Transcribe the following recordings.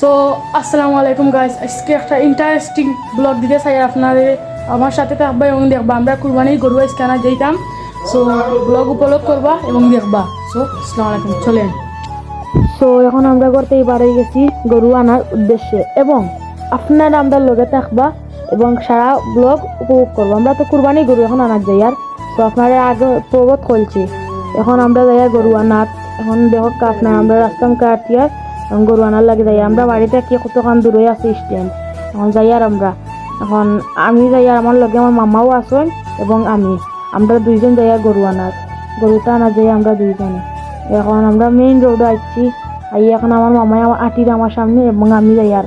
So আসসালামু আলাইকুম guys, আজকে একটা ইন্টারেস্টিং ব্লগ দিতে চাই আপনাদের। আমার সাথে থাকবা এবং দেখবা আমরা কুরবানির গরু আজকে আনা যেতাম। সো ব্লগ উপলোগ করবা এবং দেখবা। সো আসসালামু আলাইকুম, চলেন। সো এখন আমরা করতেই বাড়ি গেছি গরু আনার উদ্দেশ্যে এবং আপনারা আমরা লগে থাকবা এবং সারা ব্লগ উপভোগ করবো। আমরা তো কুরবানি গরু এখন আনার যাই আর তো আপনারা আগে পর্বত খুলছি। এখন আমরা যাই গরু আনার। এখন দেখো আপনার আমরা রাস্তা কাটিয়ার গরু আনার লাগে যাই। আমরা বাড়িতে কি কতক্ষণ দূরে আছি স্ট্যান্ড। এখন যাই আর এখন আমি যাই আর আমার লগে আমার মামাও আসেন এবং আমরা দুইজন যাই আর গরু আনার। গরুটা আনা যাই আমরা দুইজনে। এখন আমরা মেইন রোডে আসছি। এখন আমার মামাই আটিরা আমার সামনে এবং আমি যাই আর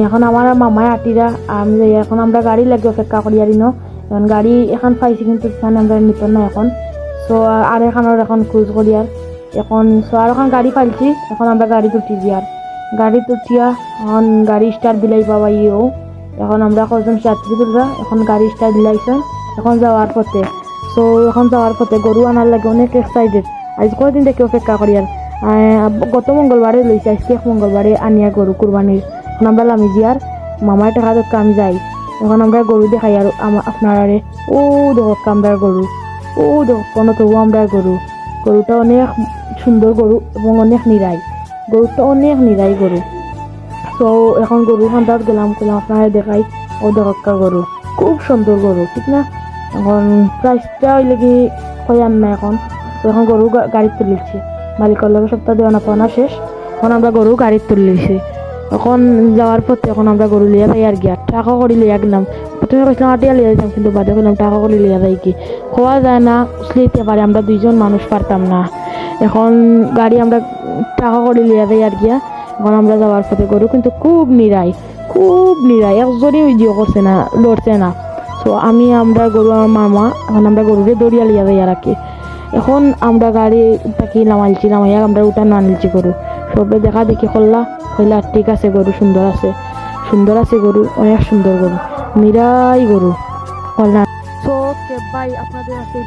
এখন আমার মামায় আটিরা আমি যাই। এখন আমরা গাড়ি লাগে অপেক্ষা করি আর এখন গাড়ি এখন পাইছি কিন্তু এখানে আমরা নিত না এখন। সো আর এখন খোঁজ করি আর এখন আর এখন গাড়ি পাইছি। এখন আমরা গাড়ি তুটি আর গাড়ি তুটিয়া এখন গাড়ি স্টার্ট দিলাই বাবা ইয়েও। এখন আমরা কজন যাত্রী তুলরা এখন গাড়ি স্টার্ট দিলাইছেন এখন যাওয়ার পথে। সো এখন যাওয়ার পথে গরু আনার লাগে অনেক এক্সাইটেড। আজ কদিন থেকে অপেক্ষা করি আর গত মঙ্গলবারে লইছে, আজকে মঙ্গলবারে আনিয়া গরু কুরবানির। এখন আমরা লামি আর মামার টাকা দেখতে আমি যাই। এখন আমরা গরু দেখাই আর আপনারা ও দেখ আমরা গরু, ও দেখ কোনো তবু আমরা গরুটা অনেক সুন্দর গরু এবং অনেক নিরাই। গরুটা অনেক নিরাই গরু। তো এখন গরু খান্দাত গেলাম আপনারা দেখাই। ও দেখা গরু খুব সুন্দর গরু, ঠিক না? এখন প্রাইসটা হইলে কি কয়ার না এখন। তো এখন গরু গাড়ি তুলিছি, মালিকের লগে সপ্তাহ দেওয়া না পাওয়া শেষ। এখন আমরা গরু গাড়ি তুলিছি। এখন যাওয়ার পথে এখন আমরা গরু লিয়া যাই আর গিয়া টাকা করে লিয়া গেলাম। প্রথমে কইছিলাম আটিয়া লিয়া দিতাম কিন্তু বাদে কইলাম টাকা করে লিয়া যাই কি খোয়া যায় না, উছলিতে পারে আমরা দুইজন মানুষ পারতাম না। এখন গাড়ি আমরা টাকা করে লিয়া যাই আর গিয়া। এখন আমরা যাওয়ার পথে গরু কিন্তু খুব নিরাই একজনই ভিডিও করছে না, লড়ছে না। তো আমরা গরু আমার মামা এখন আমরা গরুরে দৌড়িয়া লিয়া যাই আর কি। এখন আমরা গাড়ি তাকে নামাইয়া আমরা উঠানো আনিলছি গরু। সবে দেখা দেখি কইলা ঠিক আছে গরু সুন্দর আছে গরু অনেক সুন্দর গরু নিরাই গরু। সো ভাই আপনাদের আছে